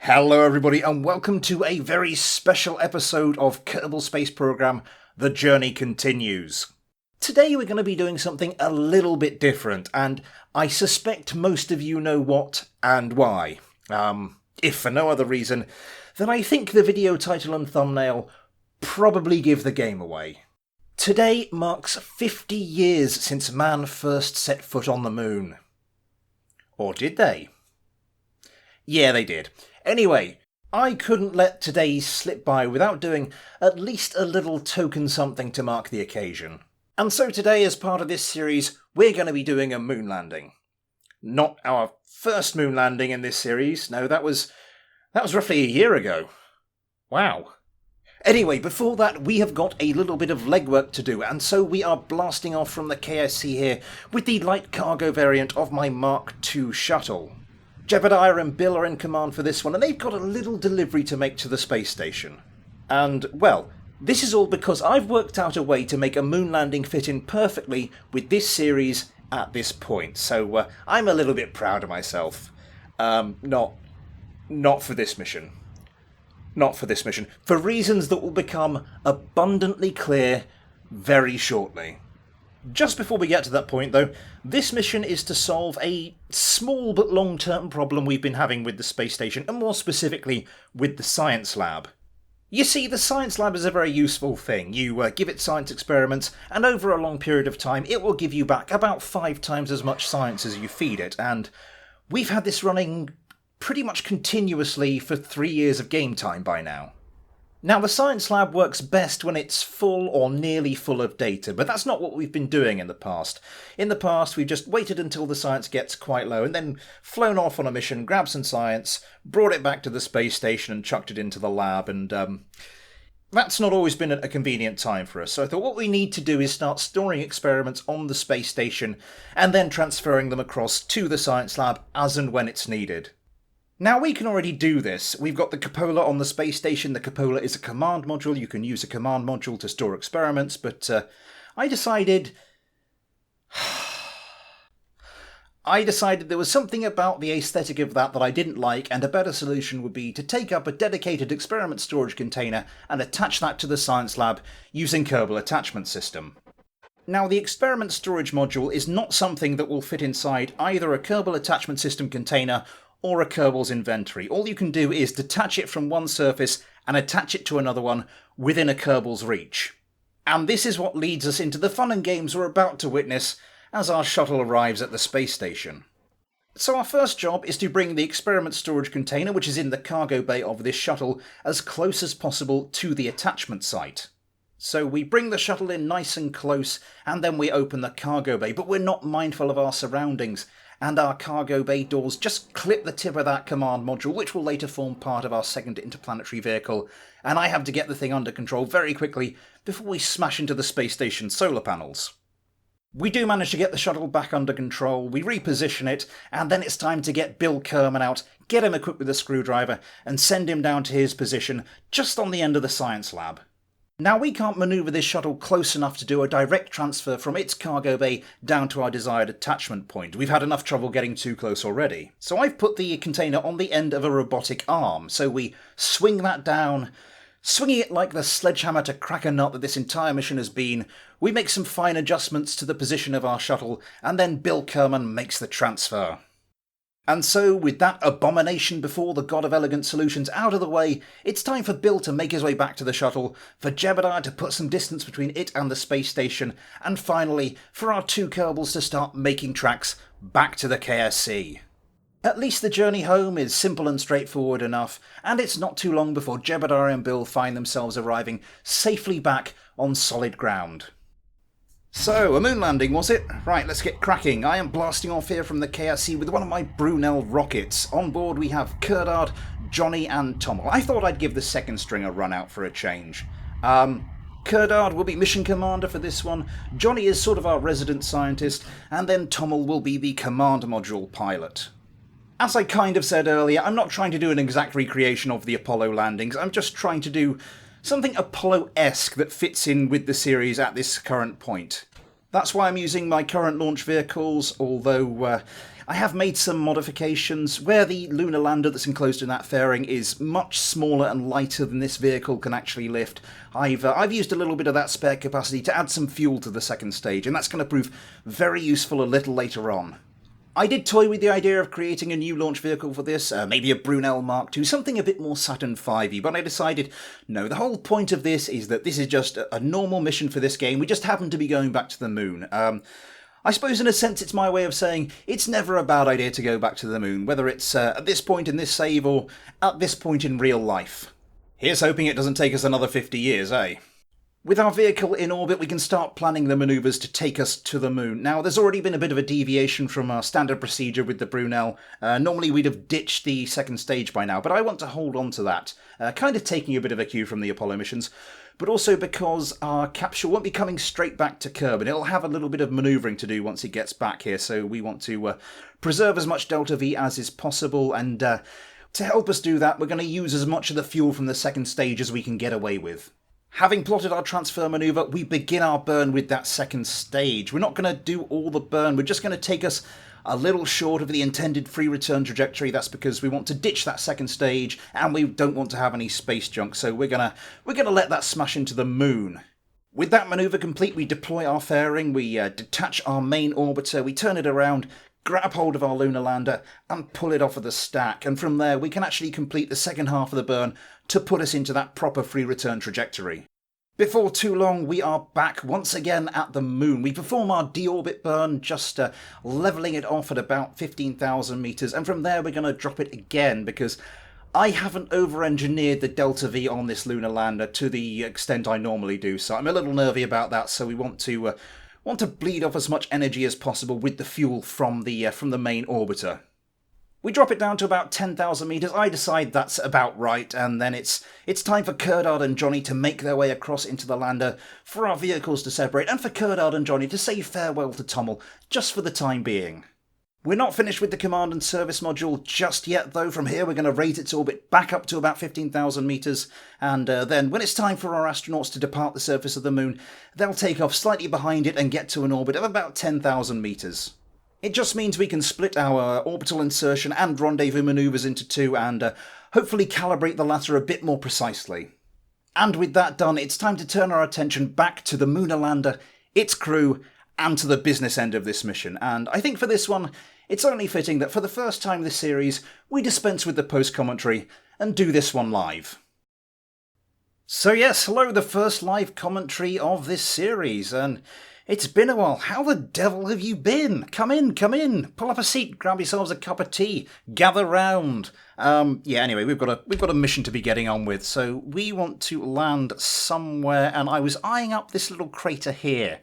Hello everybody and welcome to a very special episode of Kerbal Space Program, The Journey Continues. Today we're going to be doing something a little bit different, and I suspect most of you know what and why. If for no other reason than I think the video title and thumbnail probably give the game away. Today marks 50 years since man first set foot on the moon. Or did they? Yeah, they did. Anyway, I couldn't let today slip by without doing at least a little token something to mark the occasion. And so today, as part of this series, we're going to be doing a moon landing. Not our first moon landing in this series, no, that was roughly a year ago. Wow. Anyway, before that, we have got a little bit of legwork to do, and so we are blasting off from the KSC here with the light cargo variant of my Mark II shuttle. Jebediah and Bill are in command for this one, and they've got a little delivery to make to the space station. And, well, this is all because I've worked out a way to make a moon landing fit in perfectly with this series at this point, so I'm a little bit proud of myself. Not for this mission. Not for this mission. For reasons that will become abundantly clear very shortly. Just before we get to that point, though, this mission is to solve a small but long-term problem we've been having with the space station, and more specifically, with the science lab. You see, the science lab is a very useful thing. You give it science experiments, and over a long period of time, it will give you back about 5 times as much science as you feed it, and we've had this running pretty much continuously for 3 years of game time by now. Now, the science lab works best when it's full or nearly full of data, but that's not what we've been doing in the past. In the past, we've just waited until the science gets quite low and then flown off on a mission, grabbed some science, brought it back to the space station and chucked it into the lab, and that's not always been a convenient time for us. So I thought what we need to do is start storing experiments on the space station and then transferring them across to the science lab as and when it's needed. Now, we can already do this. We've got the cupola on the space station. The cupola is a command module. You can use a command module to store experiments, but I decided there was something about the aesthetic of that I didn't like, and a better solution would be to take up a dedicated experiment storage container and attach that to the science lab using Kerbal Attachment System. Now, the experiment storage module is not something that will fit inside either a Kerbal Attachment System container or a Kerbal's inventory. All you can do is detach it from one surface and attach it to another one within a Kerbal's reach. And this is what leads us into the fun and games we're about to witness as our shuttle arrives at the space station. So our first job is to bring the experiment storage container, which is in the cargo bay of this shuttle, as close as possible to the attachment site. So we bring the shuttle in nice and close, and then we open the cargo bay, but we're not mindful of our surroundings, and our cargo bay doors just clip the tip of that command module, which will later form part of our second interplanetary vehicle, and I have to get the thing under control very quickly before we smash into the space station solar panels. We do manage to get the shuttle back under control, we reposition it, and then it's time to get Bill Kerman out, get him equipped with a screwdriver, and send him down to his position just on the end of the science lab. Now, we can't manoeuvre this shuttle close enough to do a direct transfer from its cargo bay down to our desired attachment point. We've had enough trouble getting too close already. So I've put the container on the end of a robotic arm, so we swing that down, swinging it like the sledgehammer to crack a nut that this entire mission has been. We make some fine adjustments to the position of our shuttle, and then Bill Kerman makes the transfer. And so, with that abomination before the god of elegant solutions out of the way, it's time for Bill to make his way back to the shuttle, for Jebediah to put some distance between it and the space station, and finally, for our 2 Kerbals to start making tracks back to the KSC. At least the journey home is simple and straightforward enough, and it's not too long before Jebediah and Bill find themselves arriving safely back on solid ground. So, a moon landing, was it? Right, let's get cracking. I am blasting off here from the KSC with one of my Brunel rockets. On board we have Kerdard, Johnny and Tommel. I thought I'd give the second string a run out for a change. Kerdard will be mission commander for this one, Johnny is sort of our resident scientist, and then Tommel will be the command module pilot. As I kind of said earlier, I'm not trying to do an exact recreation of the Apollo landings, I'm just trying to do something Apollo-esque that fits in with the series at this current point. That's why I'm using my current launch vehicles, although I have made some modifications where the lunar lander that's enclosed in that fairing is much smaller and lighter than this vehicle can actually lift. I've used a little bit of that spare capacity to add some fuel to the second stage, and that's going to prove very useful a little later on. I did toy with the idea of creating a new launch vehicle for this, maybe a Brunel Mark II, something a bit more Saturn V-y, but I decided, no, the whole point of this is that this is just a normal mission for this game. We just happen to be going back to the moon. I suppose in a sense it's my way of saying it's never a bad idea to go back to the moon, whether it's at this point in this save or at this point in real life. Here's hoping it doesn't take us another 50 years, eh? With our vehicle in orbit, we can start planning the manoeuvres to take us to the moon. Now, there's already been a bit of a deviation from our standard procedure with the Brunel. Normally we'd have ditched the second stage by now, but I want to hold on to that. Kind of taking a bit of a cue from the Apollo missions, but also because our capsule won't be coming straight back to Kerbal. It'll have a little bit of manoeuvring to do once it gets back here, so we want to preserve as much Delta V as is possible, and to help us do that, we're going to use as much of the fuel from the second stage as we can get away with. Having plotted our transfer manoeuvre, we begin our burn with that second stage. We're not going to do all the burn, we're just going to take us a little short of the intended free return trajectory. That's because we want to ditch that second stage and we don't want to have any space junk, so we're gonna let that smash into the moon. With that manoeuvre complete, we deploy our fairing, we detach our main orbiter, we turn it around, grab hold of our lunar lander and pull it off of the stack, and from there we can actually complete the second half of the burn to put us into that proper free return trajectory. Before too long, we are back once again at the moon. We perform our deorbit burn, just levelling it off at about 15,000 metres, and from there we're going to drop it again because I haven't over-engineered the Delta V on this lunar lander to the extent I normally do, so I'm a little nervy about that, so we want to bleed off as much energy as possible with the fuel from the main orbiter. We drop it down to about 10,000 metres. I decide that's about right, and then it's time for Kerdard and Johnny to make their way across into the lander, for our vehicles to separate, and for Kerdard and Johnny to say farewell to Tommel, just for the time being. We're not finished with the command and service module just yet, though. From here we're going to raise its orbit back up to about 15,000 metres, and then when it's time for our astronauts to depart the surface of the moon, they'll take off slightly behind it and get to an orbit of about 10,000 metres. It just means we can split our orbital insertion and rendezvous manoeuvres into two and hopefully calibrate the latter a bit more precisely. And with that done, it's time to turn our attention back to the lunar lander, its crew, and to the business end of this mission. And I think for this one, it's only fitting that for the first time this series, we dispense with the post-commentary and do this one live. So yes, hello, the first live commentary of this series, and it's been a while. How the devil have you been? Come in, pull up a seat, grab yourselves a cup of tea, gather round. Anyway, we've got a mission to be getting on with, so we want to land somewhere, and I was eyeing up this little crater here.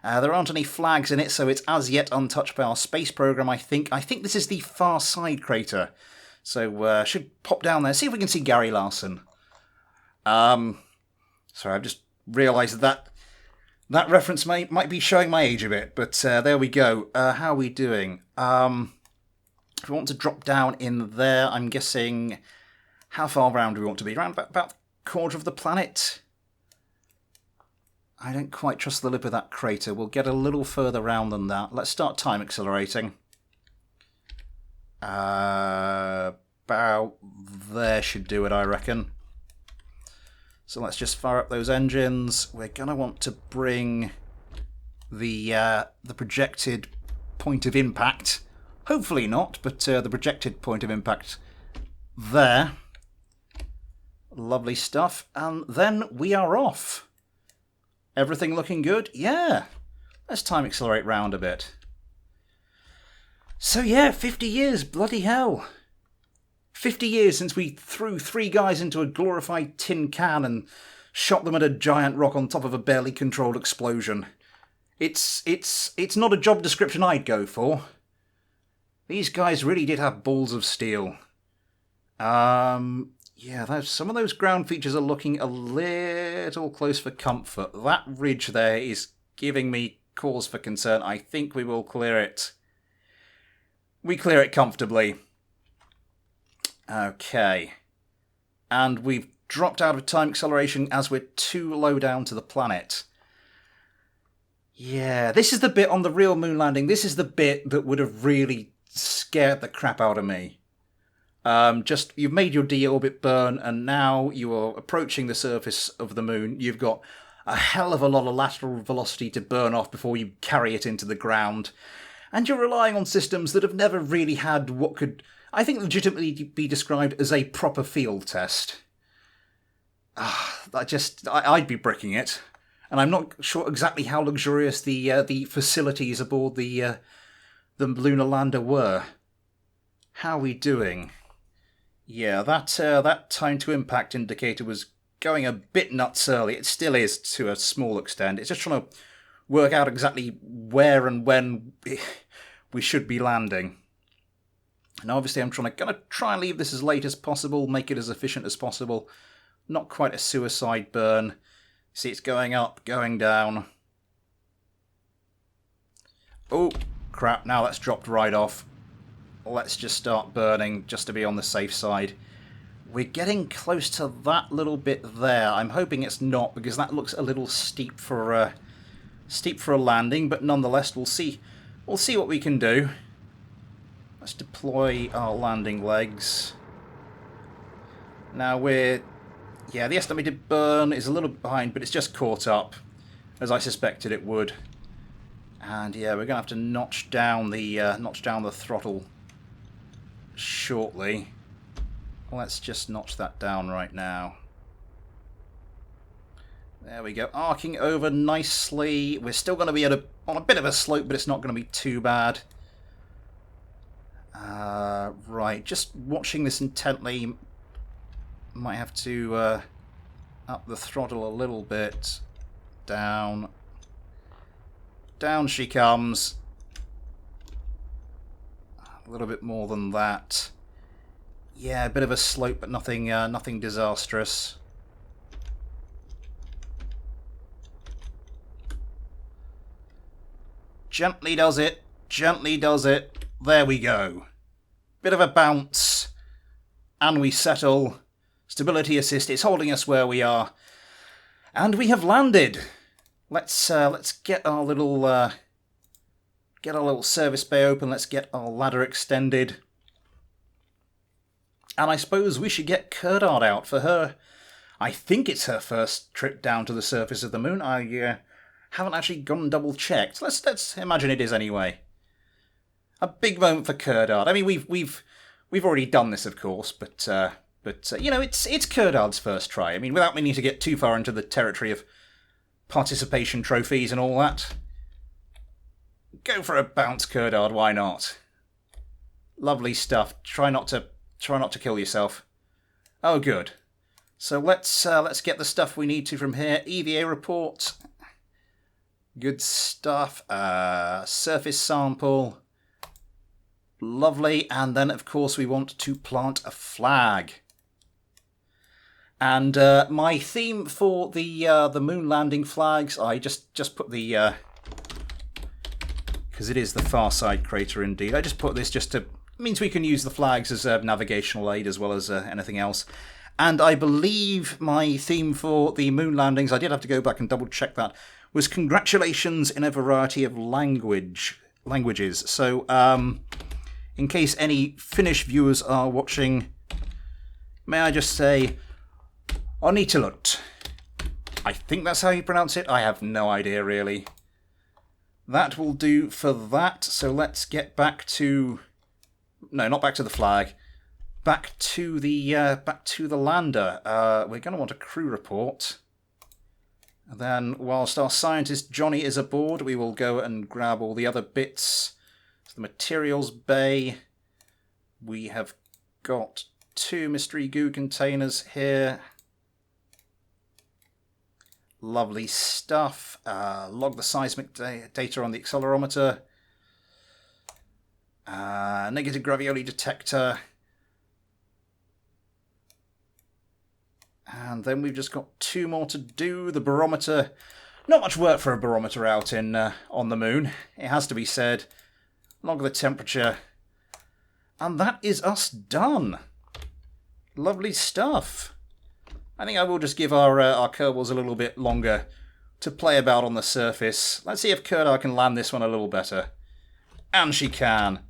There aren't any flags in it, so it's as yet untouched by our space program, I think. I think this is the far side crater. So, should pop down there, see if we can see Gary Larson. Sorry, I've just realised that reference might be showing my age a bit, but there we go. How are we doing? If we want to drop down in there, I'm guessing... How far round do we want to be? Around about a quarter of the planet? I don't quite trust the lip of that crater. We'll get a little further round than that. Let's start time accelerating. About there should do it, I reckon. So let's just fire up those engines. We're going to want to bring the projected point of impact. Hopefully not, but the projected point of impact there. Lovely stuff. And then we are off. Everything looking good? Yeah. Let's time accelerate round a bit. So yeah, 50 years, bloody hell. 50 years since we threw 3 guys into a glorified tin can and shot them at a giant rock on top of a barely controlled explosion. It's not a job description I'd go for. These guys really did have balls of steel. Yeah, some of those ground features are looking a little close for comfort. That ridge there is giving me cause for concern. I think we will clear it. We clear it comfortably. Okay. And we've dropped out of time acceleration as we're too low down to the planet. Yeah, this is the bit on the real moon landing. This is the bit that would have really scared the crap out of me. You've made your D-orbit burn, and now you are approaching the surface of the moon. You've got a hell of a lot of lateral velocity to burn off before you carry it into the ground. And you're relying on systems that have never really had what could, I think, legitimately be described as a proper field test. I'd be bricking it. And I'm not sure exactly how luxurious the facilities aboard the lunar lander were. How are we doing? Yeah, that time to impact indicator was going a bit nuts early. It still is to a small extent. It's just trying to work out exactly where and when we should be landing. And obviously I'm gonna try and leave this as late as possible, make it as efficient as possible. Not quite a suicide burn. See, it's going up, going down. Oh, crap, now that's dropped right off. Let's just start burning, just to be on the safe side. We're getting close to that little bit there. I'm hoping it's not, because that looks a little steep for a landing, but nonetheless, we'll see what we can do. Let's deploy our landing legs. Now the estimated burn is a little bit behind, but it's just caught up, as I suspected it would. And yeah, we're gonna have to notch down the throttle shortly. Let's just notch that down right now. There we go, arcing over nicely. We're still going to be on a bit of a slope, but it's not going to be too bad. Right, just watching this intently. Might have to up the throttle a little bit. Down. Down she comes. A little bit more than that. Yeah, a bit of a slope, but nothing disastrous. Gently does it. Gently does it. There we go. Bit of a bounce. And we settle. Stability assist. It's holding us where we are. And we have landed. Let's get our little service bay open. Let's get our ladder extended. And I suppose we should get Kerbal out for her. I think it's her first trip down to the surface of the moon. I haven't actually gone and double-checked. Let's imagine it is anyway. A big moment for Kerbal. I mean, we've already done this, of course, but you know, it's Kerbal's first try. I mean, without meaning to get too far into the territory of participation trophies and all that. Go for a bounce, Kerbal. Why not? Lovely stuff. Try not to kill yourself. Oh, good. So let's get the stuff we need to from here. EVA report. Good stuff. Surface sample. Lovely. And then, of course, we want to plant a flag. And my theme for the moon landing flags, I just put the because it is the far side crater indeed. I just put this just to means we can use the flags as a navigational aid as well as anything else. And I believe my theme for the moon landings, I did have to go back and double check that, was congratulations in a variety of languages. So in case any Finnish viewers are watching, may I just say, onnittelut. I think that's how you pronounce it. I have no idea really. That will do for that. So let's get back to... No, not back to the flag. Back to the lander. We're going to want a crew report. And then, whilst our scientist Johnny is aboard, we will go and grab all the other bits. So the materials bay. We have got 2 mystery goo containers here. Lovely stuff. Log the seismic data on the accelerometer. Negative gravioli detector. And then we've just got 2 more to do. The barometer. Not much work for a barometer out in on the moon, it has to be said. Log the temperature. And that is us done. Lovely stuff. I think I will just give our Kerbals a little bit longer to play about on the surface. Let's see if Kerbal can land this one a little better. And she can.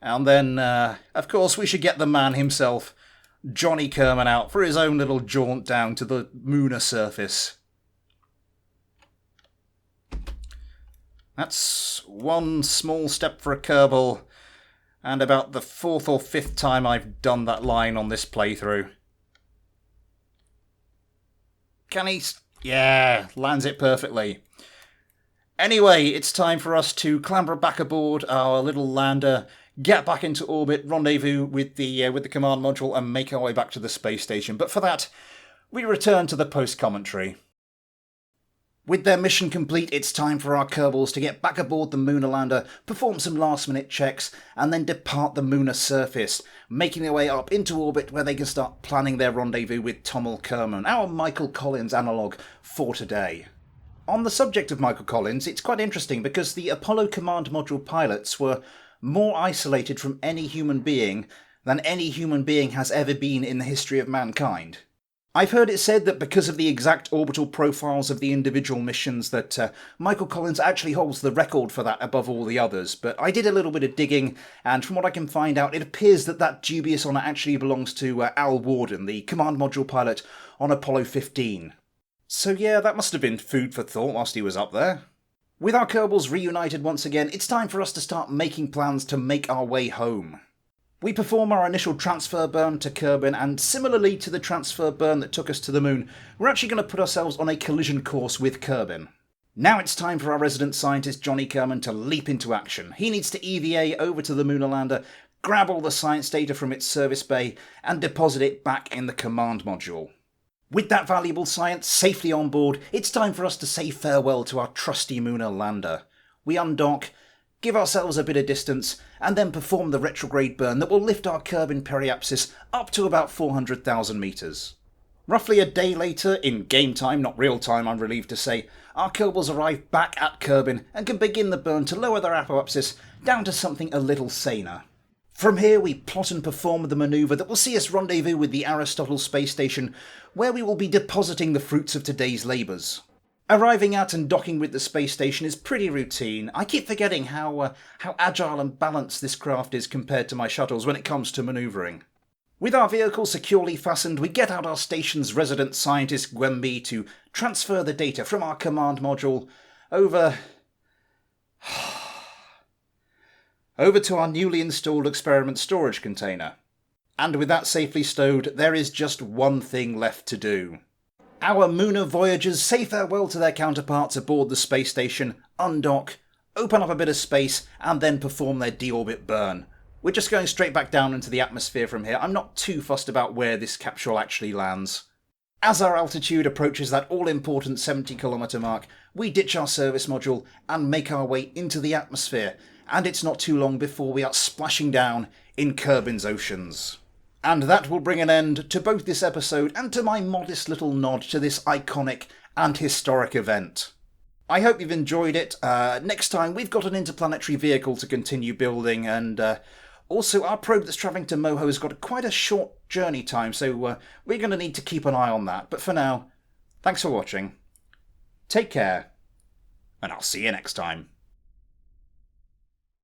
And then, of course, we should get the man himself, Johnny Kerman, out for his own little jaunt down to the lunar surface. That's one small step for a Kerbal, and about the 4th or 5th time I've done that line on this playthrough. Can he? Yeah, lands it perfectly. Anyway, it's time for us to clamber back aboard our little lander, get back into orbit, rendezvous with the command module, and make our way back to the space station. But for that, we return to the post-commentary. With their mission complete, it's time for our Kerbals to get back aboard the lunar lander, perform some last-minute checks, and then depart the lunar surface, making their way up into orbit where they can start planning their rendezvous with Tommel Kerman, our Michael Collins analogue for today. On the subject of Michael Collins, it's quite interesting because the Apollo Command Module pilots were more isolated from any human being than any human being has ever been in the history of mankind. I've heard it said that because of the exact orbital profiles of the individual missions that Michael Collins actually holds the record for that above all the others, but I did a little bit of digging, and from what I can find out, it appears that that dubious honour actually belongs to Al Worden, the Command Module pilot on Apollo 15. So yeah, that must have been food for thought whilst he was up there. With our Kerbals reunited once again, it's time for us to start making plans to make our way home. We perform our initial transfer burn to Kerbin, and similarly to the transfer burn that took us to the moon, we're actually going to put ourselves on a collision course with Kerbin. Now it's time for our resident scientist Johnny Kerman to leap into action. He needs to EVA over to the lunar lander, grab all the science data from its service bay, and deposit it back in the command module. With that valuable science safely on board, it's time for us to say farewell to our trusty lunar lander. We undock, give ourselves a bit of distance, and then perform the retrograde burn that will lift our Kerbin periapsis up to about 400,000 metres. Roughly a day later, in game time, not real time I'm relieved to say, our Kerbals arrive back at Kerbin and can begin the burn to lower their apoapsis down to something a little saner. From here we plot and perform the manoeuvre that will see us rendezvous with the Aristotle space station, where we will be depositing the fruits of today's labours. Arriving at and docking with the space station is pretty routine. I keep forgetting how agile and balanced this craft is compared to my shuttles when it comes to manoeuvring. With our vehicle securely fastened, we get out our station's resident scientist Gwemby to transfer the data from our command module over to our newly installed experiment storage container. And with that safely stowed, there is just one thing left to do. Our Mooner Voyagers say farewell to their counterparts aboard the space station, undock, open up a bit of space, and then perform their deorbit burn. We're just going straight back down into the atmosphere from here. I'm not too fussed about where this capsule actually lands. As our altitude approaches that all-important 70km mark, we ditch our service module and make our way into the atmosphere, and it's not too long before we are splashing down in Kerbin's oceans. And that will bring an end to both this episode and to my modest little nod to this iconic and historic event. I hope you've enjoyed it. Next time we've got an interplanetary vehicle to continue building, and also our probe that's travelling to Moho has got quite a short journey time, so we're going to need to keep an eye on that. But for now, thanks for watching, take care, and I'll see you next time.